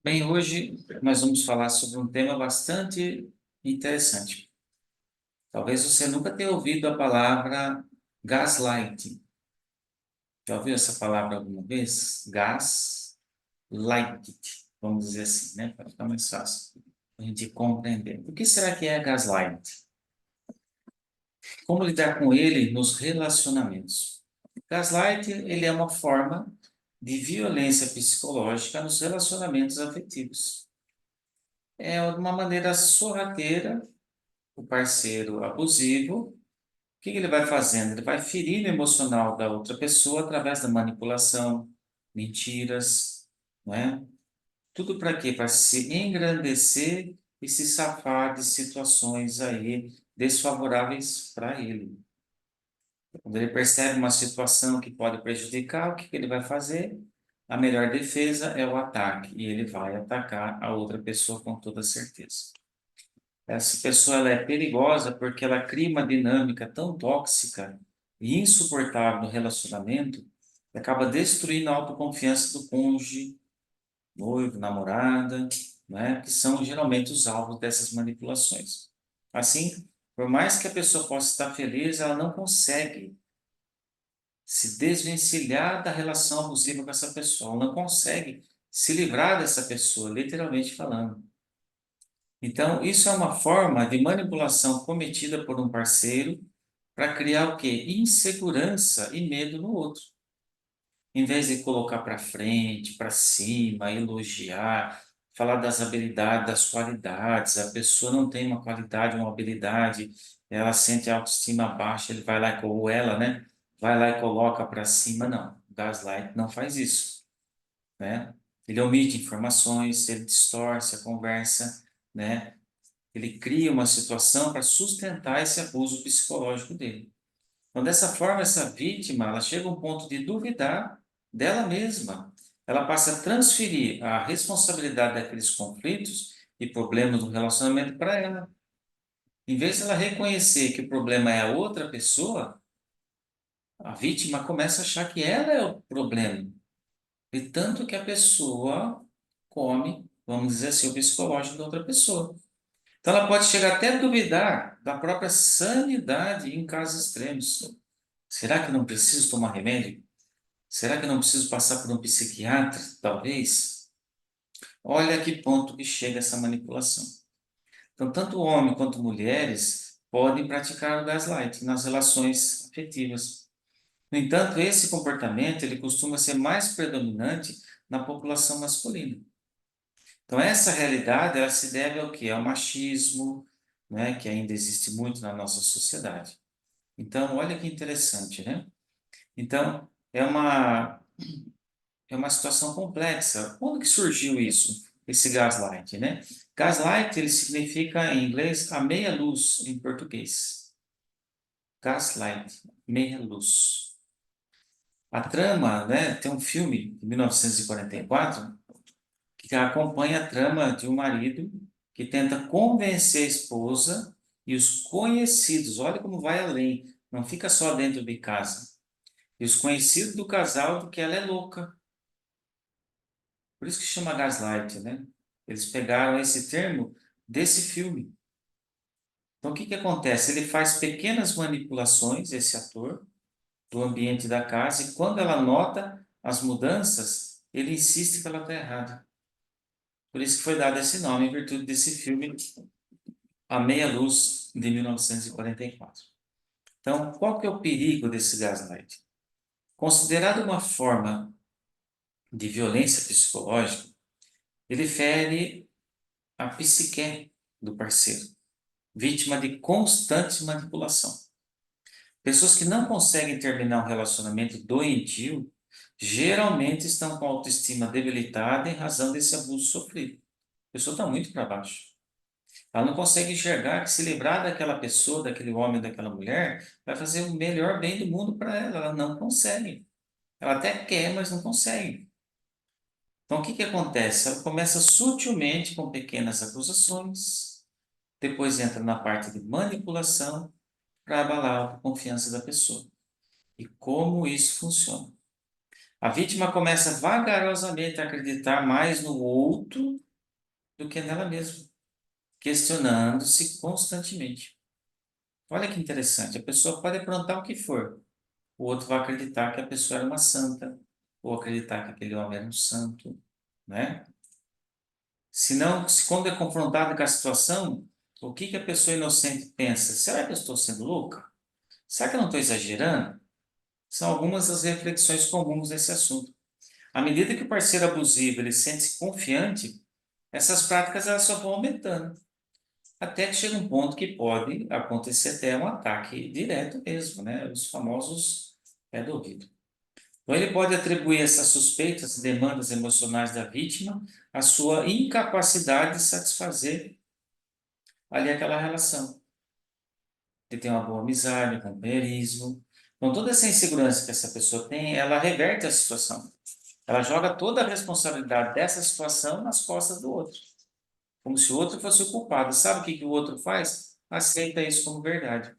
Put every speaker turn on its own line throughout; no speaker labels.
Bem, hoje nós vamos falar sobre um tema bastante interessante. Talvez você nunca tenha ouvido a palavra gaslighting. Já ouviu essa palavra alguma vez? Gaslighting, vamos dizer assim, né? Para ficar mais fácil a gente compreender. O que será que é gaslighting? Como lidar com ele nos relacionamentos? Gaslighting, ele é uma forma de violência psicológica nos relacionamentos afetivos. É uma maneira sorrateira, o parceiro abusivo, o que ele vai fazendo? Ele vai ferindo o emocional da outra pessoa através da manipulação, mentiras, não é? Tudo para quê? Para se engrandecer e se safar de situações aí desfavoráveis para ele. Quando ele percebe uma situação que pode prejudicar, o que ele vai fazer? A melhor defesa é o ataque, e ele vai atacar a outra pessoa com toda certeza. Essa pessoa ela é perigosa porque ela cria uma dinâmica tão tóxica e insuportável no relacionamento, que acaba destruindo a autoconfiança do cônjuge, noivo, namorada, né, que são geralmente os alvos dessas manipulações. Assim, por mais que a pessoa possa estar feliz, ela não consegue se desvencilhar da relação abusiva com essa pessoa, ela não consegue se livrar dessa pessoa, literalmente falando. Então, isso é uma forma de manipulação cometida por um parceiro para criar o quê? Insegurança e medo no outro. Em vez de colocar para frente, para cima, elogiar, falar das habilidades, das qualidades, a pessoa não tem uma qualidade, uma habilidade, ela sente a autoestima baixa, ele vai lá, ou ela, né? Vai lá e coloca para cima, não. O gaslight não faz isso, né? Ele omite informações, ele distorce a conversa, né? Ele cria uma situação para sustentar esse abuso psicológico dele. Então, dessa forma, essa vítima, ela chega a um ponto de duvidar dela mesma. Ela passa a transferir a responsabilidade daqueles conflitos e problemas do relacionamento para ela. Em vez de ela reconhecer que o problema é a outra pessoa, a vítima começa a achar que ela é o problema. E tanto que a pessoa come, vamos dizer assim, o psicológico da outra pessoa. Então, ela pode chegar até a duvidar da própria sanidade em casos extremos. Será que não preciso tomar remédio? Será que não preciso passar por um psiquiatra, talvez? Olha a que ponto que chega essa manipulação. Então, tanto homem quanto mulheres podem praticar o gaslight nas relações afetivas. No entanto, esse comportamento ele costuma ser mais predominante na população masculina. Então, essa realidade ela se deve ao quê? Ao machismo, né, que ainda existe muito na nossa sociedade. Então, olha que interessante, né? Então, é uma situação complexa. Quando que surgiu isso, esse gaslight, né? Gaslight, ele significa em inglês a meia-luz em português. Gaslight, meia-luz. A trama, né, tem um filme de 1944 que acompanha a trama de um marido que tenta convencer a esposa e os conhecidos, olha como vai além, não fica só dentro de casa, e os conhecidos do casal de que ela é louca. Por isso que chama gaslight, né? Eles pegaram esse termo desse filme. Então, o que que acontece? Ele faz pequenas manipulações, esse ator, do ambiente da casa, e quando ela nota as mudanças, ele insiste que ela está errada. Por isso que foi dado esse nome, em virtude desse filme, A Meia Luz, de 1944. Então, qual que é o perigo desse gaslight? Considerado uma forma de violência psicológica, ele fere a psique do parceiro, vítima de constante manipulação. Pessoas que não conseguem terminar um relacionamento doentio geralmente estão com a autoestima debilitada em razão desse abuso sofrido. A pessoa está muito para baixo. Ela não consegue enxergar que se livrar daquela pessoa, daquele homem, daquela mulher, vai fazer o melhor bem do mundo para ela. Ela não consegue. Ela até quer, mas não consegue. Então, o que que acontece? Ela começa sutilmente com pequenas acusações, depois entra na parte de manipulação para abalar a confiança da pessoa. E como isso funciona? A vítima começa vagarosamente a acreditar mais no outro do que nela mesma, questionando-se constantemente. Olha que interessante, a pessoa pode aprontar o que for, o outro vai acreditar que a pessoa era uma santa, ou acreditar que aquele homem era um santo, né? Se não, se quando é confrontado com a situação, o que que a pessoa inocente pensa? Será que eu estou sendo louca? Será que eu não estou exagerando? São algumas das reflexões comuns nesse assunto. À medida que o parceiro abusivo ele sente-se confiante, essas práticas elas só vão aumentando, até que chega um ponto que pode acontecer até um ataque direto mesmo, né? Os famosos pé do ouvido. Então ele pode atribuir essas suspeitas, demandas emocionais da vítima à sua incapacidade de satisfazer ali aquela relação. Ele tem uma boa amizade, um companheirismo. Então toda essa insegurança que essa pessoa tem, ela reverte a situação. Ela joga toda a responsabilidade dessa situação nas costas do outro, como se o outro fosse o culpado. Sabe o que que o outro faz? Aceita isso como verdade.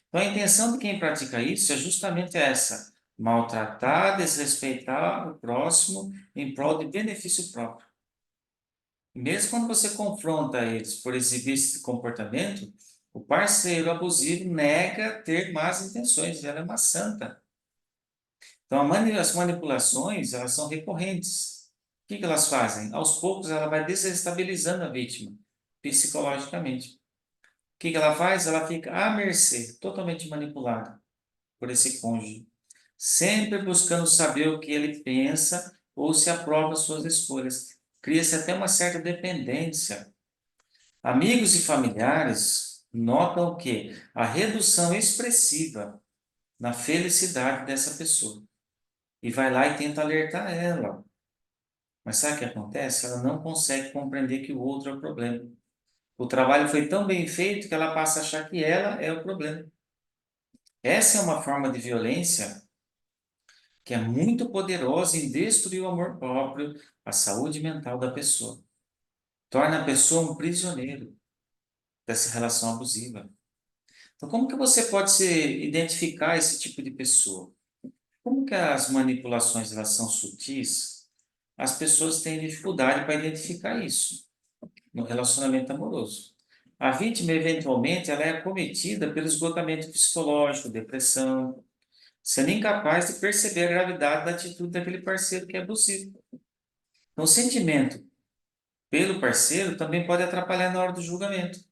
Então, a intenção de quem pratica isso é justamente essa: maltratar, desrespeitar o próximo em prol de benefício próprio. E mesmo quando você confronta eles por exibir esse comportamento, o parceiro abusivo nega ter más intenções, ela é uma santa. Então, as manipulações, elas são recorrentes. O que que elas fazem? Aos poucos, ela vai desestabilizando a vítima, psicologicamente. O que que ela faz? Ela fica à mercê, totalmente manipulada por esse cônjuge, sempre buscando saber o que ele pensa ou se aprova as suas escolhas. Cria-se até uma certa dependência. Amigos e familiares notam que a redução expressiva na felicidade dessa pessoa e vai lá e tenta alertar ela. Mas sabe o que acontece? Ela não consegue compreender que o outro é o problema. O trabalho foi tão bem feito que ela passa a achar que ela é o problema. Essa é uma forma de violência que é muito poderosa em destruir o amor próprio, a saúde mental da pessoa. Torna a pessoa um prisioneiro dessa relação abusiva. Então, como que você pode identificar esse tipo de pessoa? Como que as manipulações elas são sutis? As pessoas têm dificuldade para identificar isso no relacionamento amoroso. A vítima, eventualmente, ela é acometida pelo esgotamento psicológico, depressão, sendo incapaz de perceber a gravidade da atitude daquele parceiro que é abusivo. Então, o sentimento pelo parceiro também pode atrapalhar na hora do julgamento.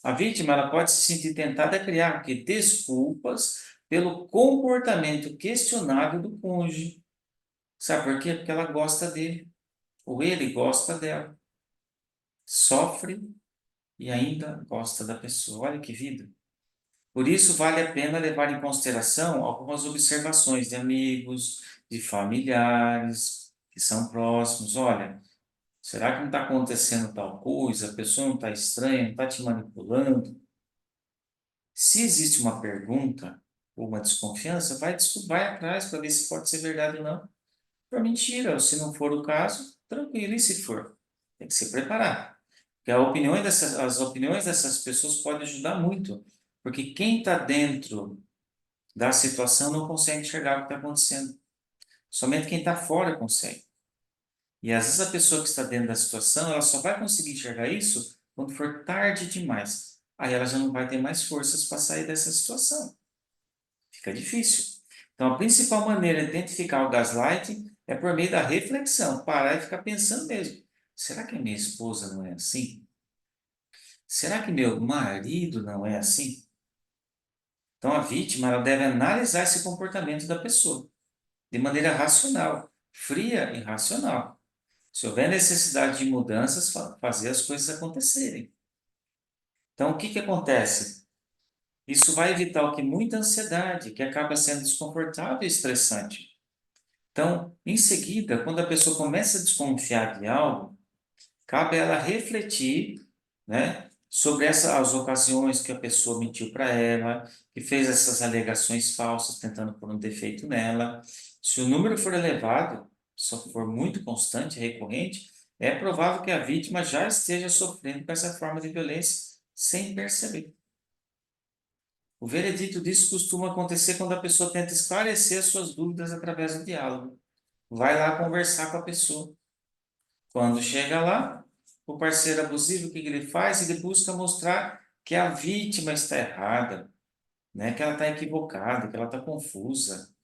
A vítima ela pode se sentir tentada a criar que desculpas pelo comportamento questionável do cônjuge. Sabe por quê? Porque ela gosta dele, ou ele gosta dela. Sofre e ainda gosta da pessoa. Olha que vida. Por isso, vale a pena levar em consideração algumas observações de amigos, de familiares que são próximos. Olha, será que não está acontecendo tal coisa? A pessoa não está estranha, não está te manipulando? Se existe uma pergunta ou uma desconfiança, vai atrás para ver se pode ser verdade ou não. For mentira, ou se não for o caso, tranquilo. E se for? Tem que se preparar. Porque as opiniões dessas pessoas podem ajudar muito. Porque quem está dentro da situação não consegue enxergar o que está acontecendo. Somente quem está fora consegue. E às vezes a pessoa que está dentro da situação, ela só vai conseguir enxergar isso quando for tarde demais. Aí ela já não vai ter mais forças para sair dessa situação. Fica difícil. Então, a principal maneira de identificar o gaslighting é por meio da reflexão, parar e ficar pensando mesmo. Será que a minha esposa não é assim? Será que meu marido não é assim? Então, a vítima ela deve analisar esse comportamento da pessoa de maneira racional, fria e racional. Se houver necessidade de mudanças, fazer as coisas acontecerem. Então, o que que acontece? Isso vai evitar o que? Muita ansiedade, que acaba sendo desconfortável e estressante. Então, em seguida, quando a pessoa começa a desconfiar de algo, cabe a ela refletir, né, sobre as ocasiões que a pessoa mentiu para ela, que fez essas alegações falsas, tentando pôr um defeito nela. Se o número for elevado, se for muito constante, recorrente, é provável que a vítima já esteja sofrendo com essa forma de violência sem perceber. O veredito disso costuma acontecer quando a pessoa tenta esclarecer as suas dúvidas através do diálogo. vai lá conversar com a pessoa. Quando chega lá, o parceiro abusivo, o que que ele faz? Ele busca mostrar que a vítima está errada, né? Que ela está equivocada, que ela está confusa.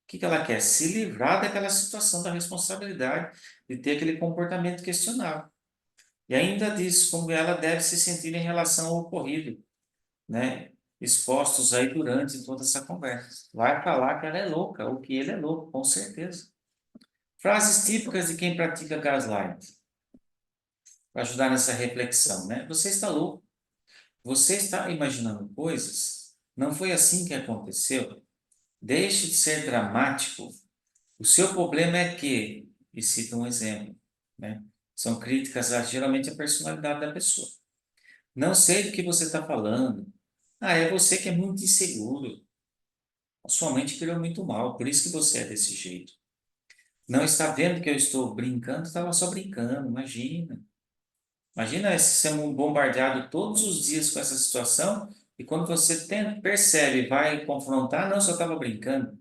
O que que ela quer? Se livrar daquela situação da responsabilidade de ter aquele comportamento questionável. E ainda diz como ela deve se sentir em relação ao ocorrido, né? Expostos aí durante toda essa conversa. Vai falar que ela é louca, ou que ele é louco, com certeza. Frases típicas de quem pratica gaslight, para ajudar nessa reflexão, né? Você está louco. Você está imaginando coisas. Não foi assim que aconteceu. Deixe de ser dramático. O seu problema é que, e cita um exemplo, né? São críticas geralmente à personalidade da pessoa. Não sei do que você está falando. Ah, é você que é muito inseguro. A sua mente criou muito mal, por isso que você é desse jeito. Não está vendo que eu estou brincando? Estava só brincando, imagina. Imagina sendo bombardeado todos os dias com essa situação e quando você percebe, vai confrontar, não, só estava brincando.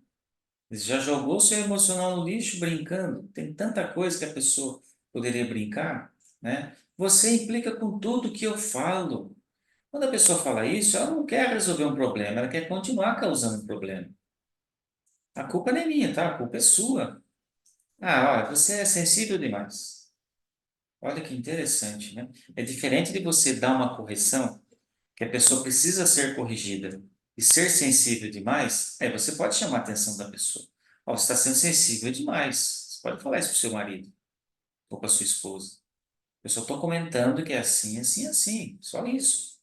Você já jogou seu emocional no lixo brincando. Tem tanta coisa que a pessoa poderia brincar, né? Você implica com tudo que eu falo. Quando a pessoa fala isso, ela não quer resolver um problema, ela quer continuar causando um problema. A culpa não é minha, tá? A culpa é sua. Ah, olha, você é sensível demais. Olha que interessante, né? É diferente de você dar uma correção, que a pessoa precisa ser corrigida, e ser sensível demais, aí você pode chamar a atenção da pessoa. Ó, você está sendo sensível demais. Você pode falar isso para o seu marido ou para a sua esposa. Eu só estou comentando que é assim, assim, assim. Só isso.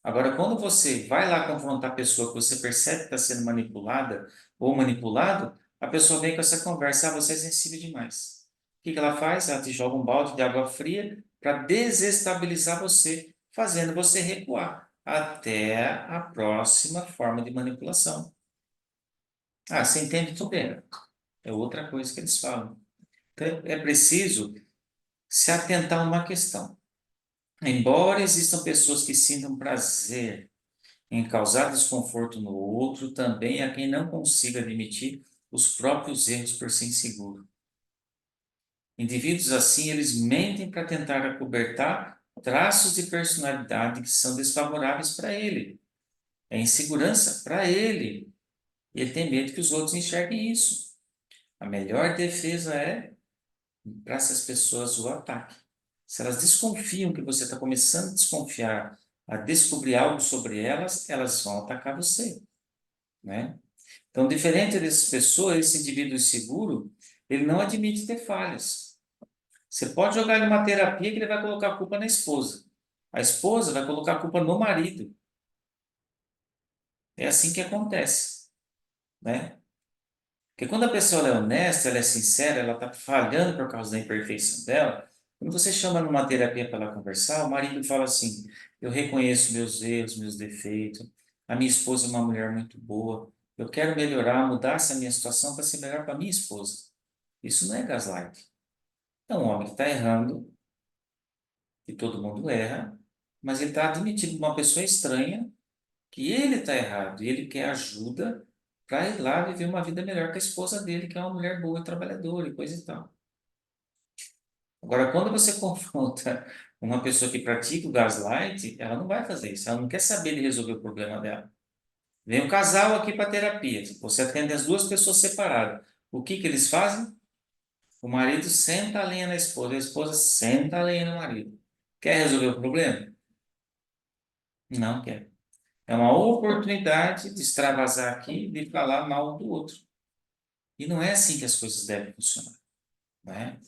Agora, quando você vai lá confrontar a pessoa que você percebe que está sendo manipulada ou manipulado, a pessoa vem com essa conversa, ah, você é sensível demais. O que que ela faz? Ela te joga um balde de água fria para desestabilizar você, fazendo você recuar até a próxima forma de manipulação. Ah, você entende tudo bem. É outra coisa que eles falam. Então, é preciso se atentar a uma questão. Embora existam pessoas que sintam prazer em causar desconforto no outro, também há quem não consiga admitir os próprios erros por ser inseguro. Indivíduos assim, eles mentem para tentar acobertar traços de personalidade que são desfavoráveis para ele. É insegurança para ele. Ele tem medo que os outros enxerguem isso. A melhor defesa é para essas pessoas o ataque. Se elas desconfiam que você está começando a desconfiar, a descobrir algo sobre elas, elas vão atacar você, né? Então, diferente dessas pessoas, esse indivíduo seguro, ele não admite ter falhas. Você pode jogar ele numa terapia que ele vai colocar a culpa na esposa. A esposa vai colocar a culpa no marido. É assim que acontece, né? Porque quando a pessoa é honesta, ela é sincera, ela está falhando por causa da imperfeição dela, quando você chama numa terapia para ela conversar, o marido fala assim: eu reconheço meus erros, meus defeitos, a minha esposa é uma mulher muito boa, eu quero melhorar, mudar essa minha situação para ser melhor para minha esposa. Isso não é gaslight. É um homem que está errando, e todo mundo erra, mas ele está admitindo uma pessoa estranha que ele está errado e ele quer ajuda para ir lá viver uma vida melhor com a esposa dele, que é uma mulher boa, trabalhadora e coisa e tal. Agora, quando você confronta uma pessoa que pratica o gaslight, ela não vai fazer isso, ela não quer saber de resolver o problema dela. Vem um casal aqui para terapia, você atende as duas pessoas separadas. O que que eles fazem? O marido senta a lenha na esposa, a esposa senta a lenha no marido. Quer resolver o problema? Não quer. É uma oportunidade de extravasar aqui, de falar mal do outro. E não é assim que as coisas devem funcionar, né?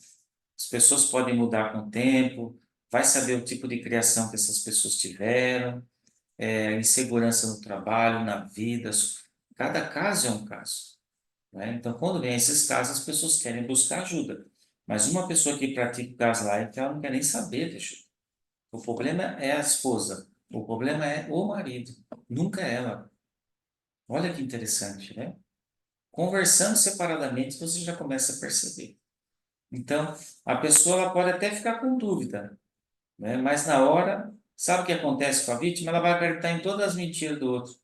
As pessoas podem mudar com o tempo, vai saber o tipo de criação que essas pessoas tiveram, insegurança no trabalho, na vida. Cada caso é um caso, né? Então, quando vem esses casos, as pessoas querem buscar ajuda. Mas uma pessoa que pratica o gaslight, ela não quer nem saber, deixa. O problema é a esposa, o problema é o marido, nunca ela. Olha que interessante, né? Conversando separadamente, você já começa a perceber. Então, a pessoa ela pode até ficar com dúvida, né? Mas na hora, sabe o que acontece com a vítima? Ela vai acreditar em todas as mentiras do outro.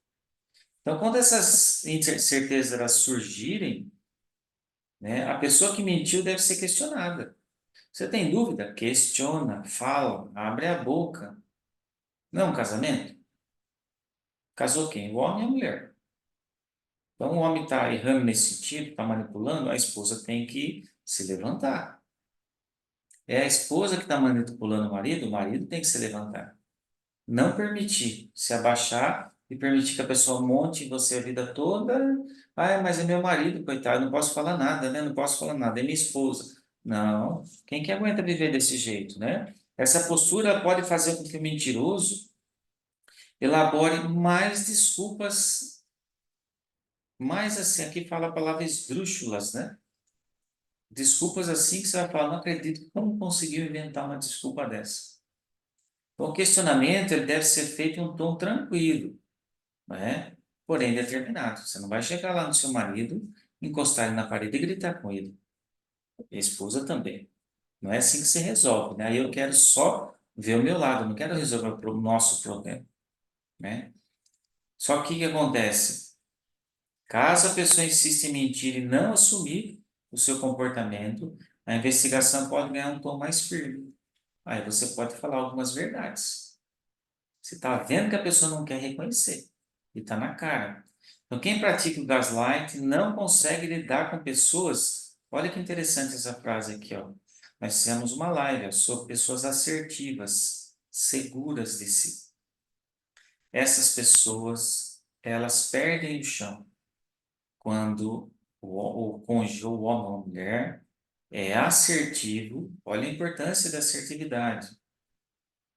Então, quando essas incertezas elas surgirem, né? A pessoa que mentiu deve ser questionada. Você tem dúvida? Questiona, fala, abre a boca. Não é um casamento? Casou quem? O homem e a mulher. Então, o homem está errando nesse sentido, está manipulando, a esposa tem que se levantar. É a esposa que está manipulando o marido tem que se levantar. Não permitir se abaixar e permitir que a pessoa monte em você a vida toda. Ah, mas é meu marido, coitado, não posso falar nada, né? Não posso falar nada, é minha esposa. Não, quem que aguenta viver desse jeito, né? Essa postura pode fazer com que o mentiroso elabore mais desculpas, mais assim, aqui fala a palavra esdrúxulas, né? Desculpas assim que você vai falar, não acredito, como conseguiu inventar uma desculpa dessa? Então, o questionamento ele deve ser feito em um tom tranquilo, né? Porém determinado. Você não vai chegar lá no seu marido, encostar ele na parede e gritar com ele. E a esposa também. Não é assim que se resolve, né? Aí eu quero só ver o meu lado, não quero resolver o nosso problema, né? Só que o que acontece? Caso a pessoa insista em mentir e não assumir o seu comportamento, a investigação pode ganhar um tom mais firme. Aí você pode falar algumas verdades. Você está vendo que a pessoa não quer reconhecer. E está na cara. Então, quem pratica o gaslight não consegue lidar com pessoas. Olha que interessante essa frase aqui, ó. Nós fizemos uma live ó, sobre pessoas assertivas, seguras de si. Essas pessoas, elas perdem o chão quando o cônjuge, ou o homem ou a mulher, é assertivo. Olha a importância da assertividade.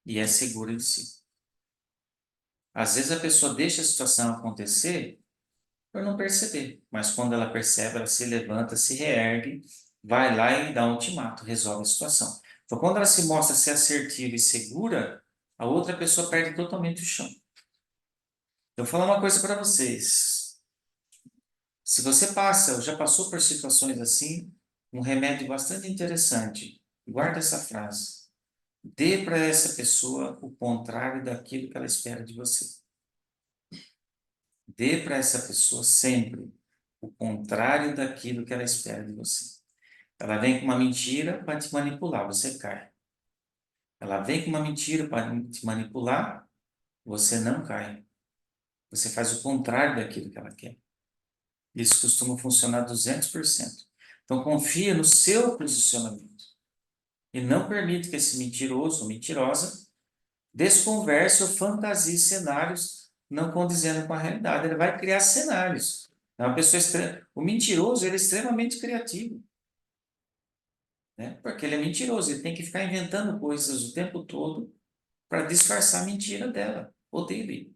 E é seguro de si. Às vezes a pessoa deixa a situação acontecer por não perceber, mas quando ela percebe, ela se levanta, se reergue, vai lá e dá um ultimato, resolve a situação. Então, quando ela se mostra ser assertiva e segura, a outra pessoa perde totalmente o chão. Eu vou falar uma coisa para vocês. Se você passa ou já passou por situações assim, um remédio bastante interessante. Guarda essa frase. Dê para essa pessoa o contrário daquilo que ela espera de você. Dê para essa pessoa sempre o contrário daquilo que ela espera de você. Ela vem com uma mentira para te manipular, você cai. Ela vem com uma mentira para te manipular, você não cai. Você faz o contrário daquilo que ela quer. Isso costuma funcionar 200%. Então, confia no seu posicionamento. E não permita que esse mentiroso ou mentirosa desconverse ou fantasie cenários não condizendo com a realidade. Ele vai criar cenários. É uma pessoa O mentiroso ele é extremamente criativo, né? Porque ele é mentiroso, ele tem que ficar inventando coisas o tempo todo para disfarçar a mentira dela ou dele.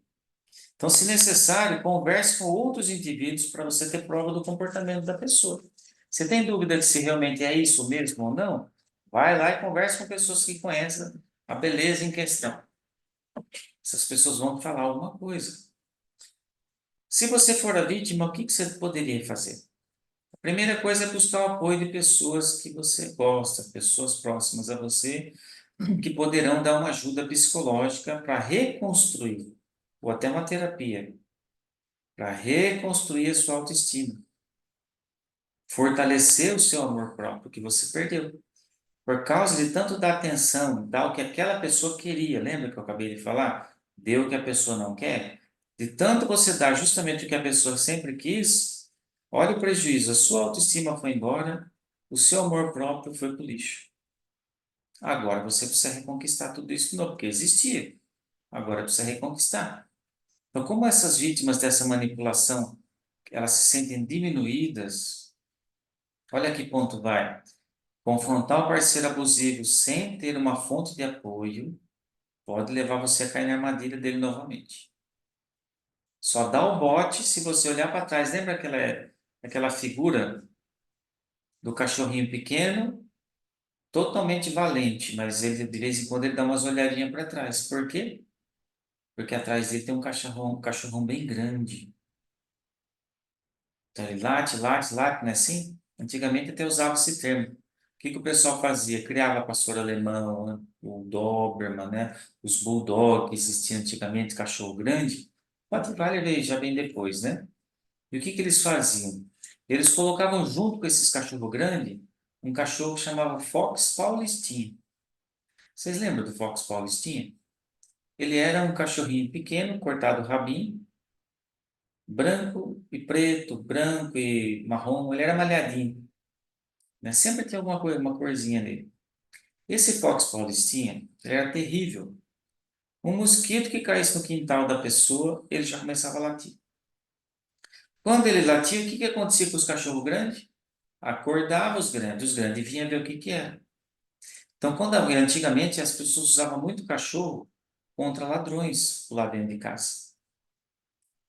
Então, se necessário, converse com outros indivíduos para você ter prova do comportamento da pessoa. Você tem dúvida de se realmente é isso mesmo ou não? Vai lá e converse com pessoas que conhecem a beleza em questão. Essas pessoas vão te falar alguma coisa. Se você for a vítima, o que você poderia fazer? A primeira coisa é buscar o apoio de pessoas que você gosta, pessoas próximas a você, que poderão dar uma ajuda psicológica para reconstruir, ou até uma terapia, para reconstruir a sua autoestima, fortalecer o seu amor próprio que você perdeu. Por causa de tanto dar atenção, dar o que aquela pessoa queria, lembra que eu acabei de falar? Deu o que a pessoa não quer? De tanto você dar justamente o que a pessoa sempre quis, olha o prejuízo, a sua autoestima foi embora, o seu amor próprio foi para o lixo. Agora você precisa reconquistar tudo isso de novo, porque existia. Agora precisa reconquistar. Então, como essas vítimas dessa manipulação, elas se sentem diminuídas, olha que ponto vai. Confrontar o parceiro abusivo sem ter uma fonte de apoio pode levar você a cair na armadilha dele novamente. Só dá o bote se você olhar para trás. Lembra aquela figura do cachorrinho pequeno, totalmente valente, mas ele de vez em quando ele dá umas olhadinhas para trás. Por quê? Porque atrás dele tem um cachorrão bem grande. Então ele late, late, late, não é assim? Antigamente até usava esse termo. O que o pessoal fazia? Criava pastor alemão, né? O Doberman, né? Os Bulldog que existiam antigamente, cachorro grande. Rottweiler veio já bem depois, né? E o que eles faziam? Eles colocavam junto com esses cachorros grandes um cachorro que chamava Fox Paulistinha. Vocês lembram do Fox Paulistinha? Ele era um cachorrinho pequeno, cortado o rabinho, branco e preto, branco e marrom. Ele era malhadinho, né? Sempre tinha alguma coisa, uma corzinha nele. Esse Fox Paulistinha, ele era terrível. Um mosquito que caísse no quintal da pessoa, ele já começava a latir. Quando ele latia, o que que acontecia com os cachorros grandes? Acordava os grandes vinham ver o que que era. Então, antigamente as pessoas usavam muito cachorro contra ladrões lá dentro de casa.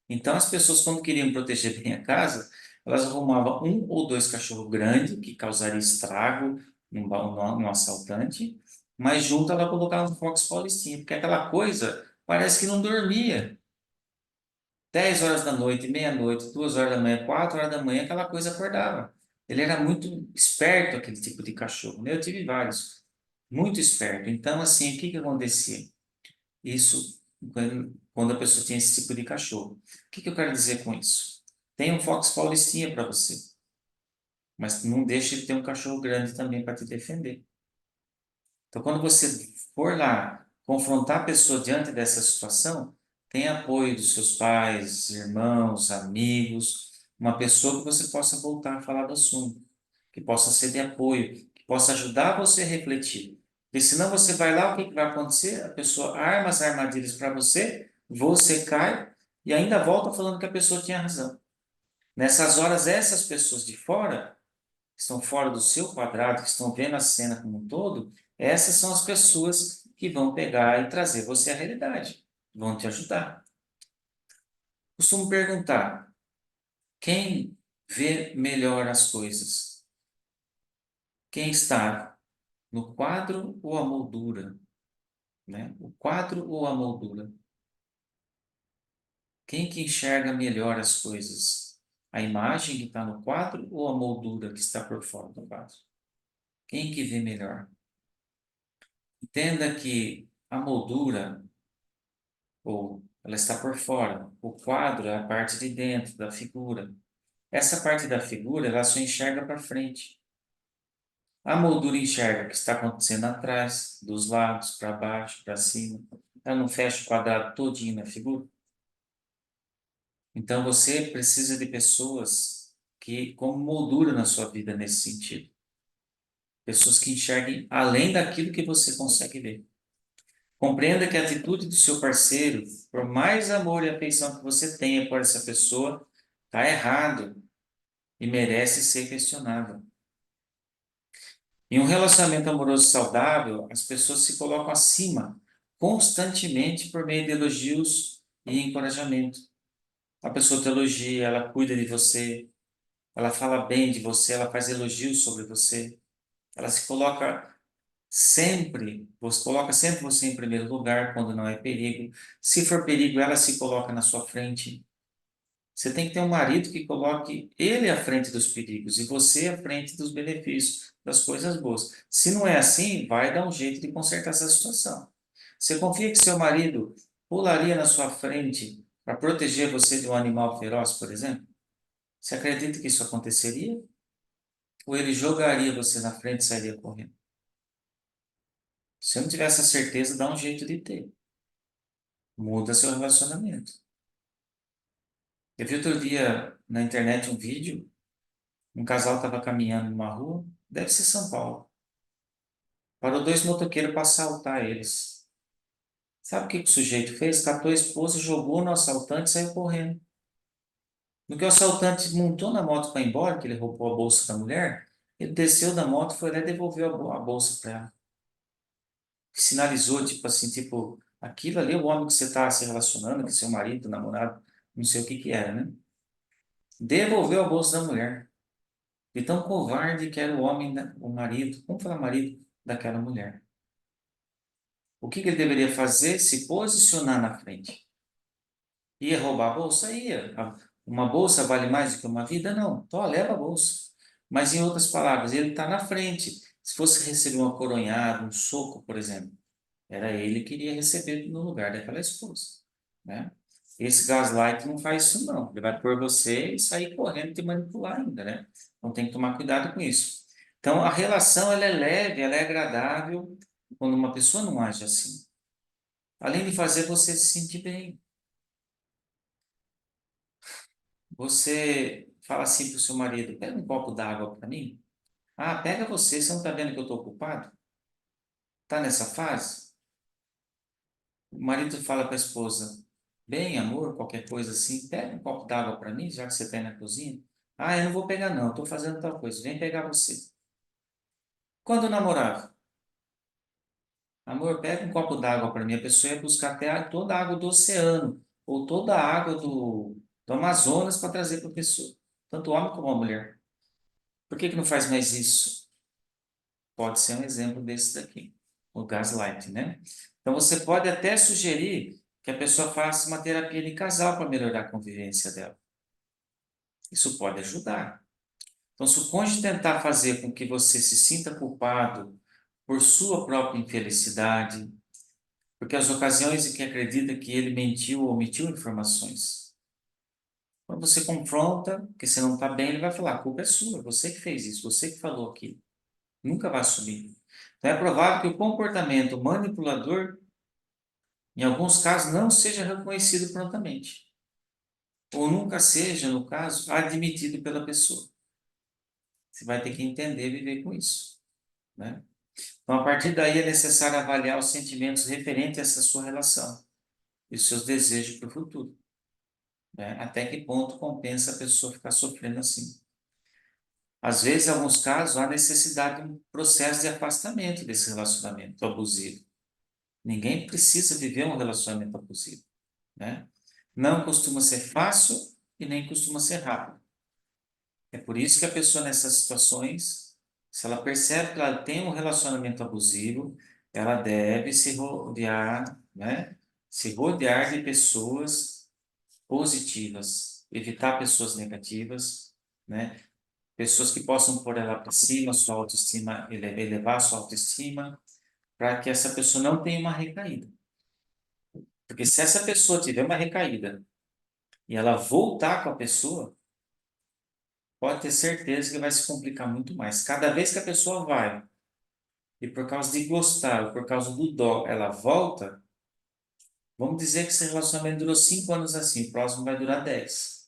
Então, as pessoas, quando queriam proteger bem a casa, elas arrumavam um ou dois cachorros grandes, que causaria estrago num assaltante, mas junto ela colocava um Fox Paulistinha, porque aquela coisa parece que não dormia. 10 horas da noite, meia-noite, 2 horas da manhã, 4 horas da manhã, aquela coisa acordava. Ele era muito esperto, aquele tipo de cachorro, né? Eu tive vários, muito esperto. Então, assim, o que que acontecia? Isso quando a pessoa tinha esse tipo de cachorro. O que que eu quero dizer com isso? Tem um Fox Paulistinha para você, mas não deixe de ter um cachorro grande também para te defender. Então, quando você for lá confrontar a pessoa diante dessa situação, tenha apoio dos seus pais, irmãos, amigos, uma pessoa que você possa voltar a falar do assunto, que possa ser de apoio, que possa ajudar você a refletir. Porque senão você vai lá, o que que vai acontecer? A pessoa arma as armadilhas para você, você cai e ainda volta falando que a pessoa tinha razão. Nessas horas, essas pessoas de fora que estão fora do seu quadrado, que estão vendo a cena como um todo, essas são as pessoas que vão pegar e trazer você à realidade, vão te ajudar. Costumo perguntar: quem vê melhor as coisas? Quem está no quadro ou a moldura? Né? O quadro ou a moldura? Quem que enxerga melhor as coisas? A imagem que está no quadro ou a moldura que está por fora do quadro? Quem que vê melhor? Entenda que a moldura ou ela está por fora. O quadro é a parte de dentro da figura. Essa parte da figura, ela só enxerga para frente. A moldura enxerga o que está acontecendo atrás, dos lados, para baixo, para cima. Ela não fecha o quadrado todinho na figura. Então você precisa de pessoas que, como moldura na sua vida nesse sentido. Pessoas que enxerguem além daquilo que você consegue ver. Compreenda que a atitude do seu parceiro, por mais amor e afeição que você tenha por essa pessoa, está errado e merece ser questionado. Em um relacionamento amoroso saudável, as pessoas se colocam acima constantemente por meio de elogios e encorajamento. A pessoa te elogia, ela cuida de você, ela fala bem de você, ela faz elogios sobre você. Ela se coloca sempre, você coloca sempre você em primeiro lugar quando não é perigo. Se for perigo, ela se coloca na sua frente. Você tem que ter um marido que coloque ele à frente dos perigos e você à frente dos benefícios, das coisas boas. Se não é assim, vai dar um jeito de consertar essa situação. Você confia que seu marido pularia na sua frente para proteger você de um animal feroz, por exemplo? Você acredita que isso aconteceria? Ou ele jogaria você na frente e sairia correndo? Se eu não tiver essa certeza, dá um jeito de ter. Muda seu relacionamento. Eu vi outro dia na internet um vídeo, um casal estava caminhando numa rua, deve ser São Paulo. Parou dois motoqueiros para assaltar eles. Sabe o que que o sujeito fez? Catou a esposa, jogou no assaltante e saiu correndo. No que o assaltante montou na moto para ir embora, que ele roubou a bolsa da mulher, ele desceu da moto, foi lá e devolveu a bolsa para ela. Sinalizou, tipo assim, tipo, aquilo ali é o homem que você está se relacionando, que é seu marido, namorado, não sei o que que era, né? Devolveu a bolsa da mulher. De tão covarde que era o homem, o marido, vamos falar marido daquela mulher. O que que ele deveria fazer? Se posicionar na frente. Ia roubar a bolsa? Ia. Uma bolsa vale mais do que uma vida? Não. Então, leva a bolsa. Mas, em outras palavras, ele está na frente. Se fosse receber uma coronhada, um soco, por exemplo, era ele que iria receber no lugar daquela esposa, né? Esse gaslight não faz isso, não. Ele vai pôr você e sair correndo e te manipular ainda, né? Então tem que tomar cuidado com isso. Então a relação ela é leve, ela é agradável quando uma pessoa não age assim. Além de fazer você se sentir bem. Você fala assim para o seu marido: pega um copo d'água para mim. Ah, pega você não está vendo que eu estou ocupado? Está nessa fase? O marido fala para a esposa: bem, amor, qualquer coisa assim, pega um copo d'água para mim, já que você está aí na cozinha. Ah, eu não vou pegar, não, estou fazendo tal coisa, vem pegar você. Quando eu namorava, amor, pega um copo d'água para mim, a pessoa ia buscar até toda a água do oceano, ou toda a água do Amazonas para trazer para a pessoa, tanto o homem como a mulher. Por que que não faz mais isso? Pode ser um exemplo desse daqui, o gaslight, né? Então você pode até sugerir que a pessoa faça uma terapia de casal para melhorar a convivência dela. Isso pode ajudar. Então, se o cônjuge tentar fazer com que você se sinta culpado por sua própria infelicidade, porque as ocasiões em que acredita que ele mentiu ou omitiu informações, quando você confronta, que você não está bem, ele vai falar: a culpa é sua, você que fez isso, você que falou aquilo. Nunca vai assumir. Então, é provável que o comportamento manipulador, em alguns casos, não seja reconhecido prontamente, ou nunca seja, no caso, admitido pela pessoa. Você vai ter que entender e viver com isso, né? Então, a partir daí, é necessário avaliar os sentimentos referentes a essa sua relação e os seus desejos para o futuro, né? Até que ponto compensa a pessoa ficar sofrendo assim. Às vezes, em alguns casos, há necessidade de um processo de afastamento desse relacionamento abusivo. Ninguém precisa viver um relacionamento abusivo, né? Não costuma ser fácil e nem costuma ser rápido. É por isso que a pessoa nessas situações, se ela percebe que ela tem um relacionamento abusivo, ela deve se rodear, né? Se rodear de pessoas positivas, evitar pessoas negativas, né? Pessoas que possam pôr ela para cima, sua autoestima, elevar sua autoestima, para que essa pessoa não tenha uma recaída. Porque se essa pessoa tiver uma recaída e ela voltar com a pessoa, pode ter certeza que vai se complicar muito mais. Cada vez que a pessoa vai e por causa de gostar, ou por causa do dó, ela volta, vamos dizer que esse relacionamento durou 5 anos assim, o próximo vai durar 10.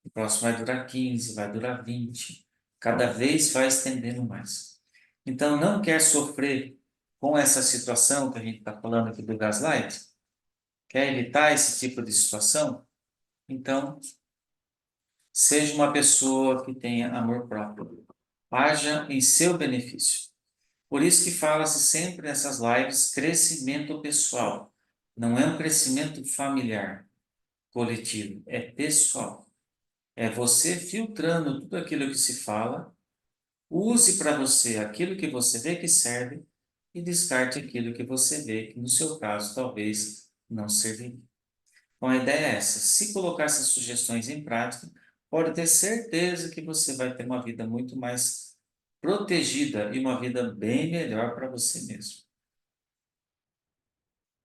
O próximo vai durar 15, vai durar 20. Cada vez vai estendendo mais. Então, não quer sofrer com essa situação que a gente está falando aqui do gaslight? Quer evitar esse tipo de situação? Então, seja uma pessoa que tenha amor próprio. Haja em seu benefício. Por isso que fala-se sempre nessas lives crescimento pessoal. Não é um crescimento familiar, coletivo, é pessoal. É você filtrando tudo aquilo que se fala, use para você aquilo que você vê que serve e descarte aquilo que você vê que, no seu caso, talvez não serviria. Então, a ideia é essa. Se colocar essas sugestões em prática, pode ter certeza que você vai ter uma vida muito mais protegida e uma vida bem melhor para você mesmo.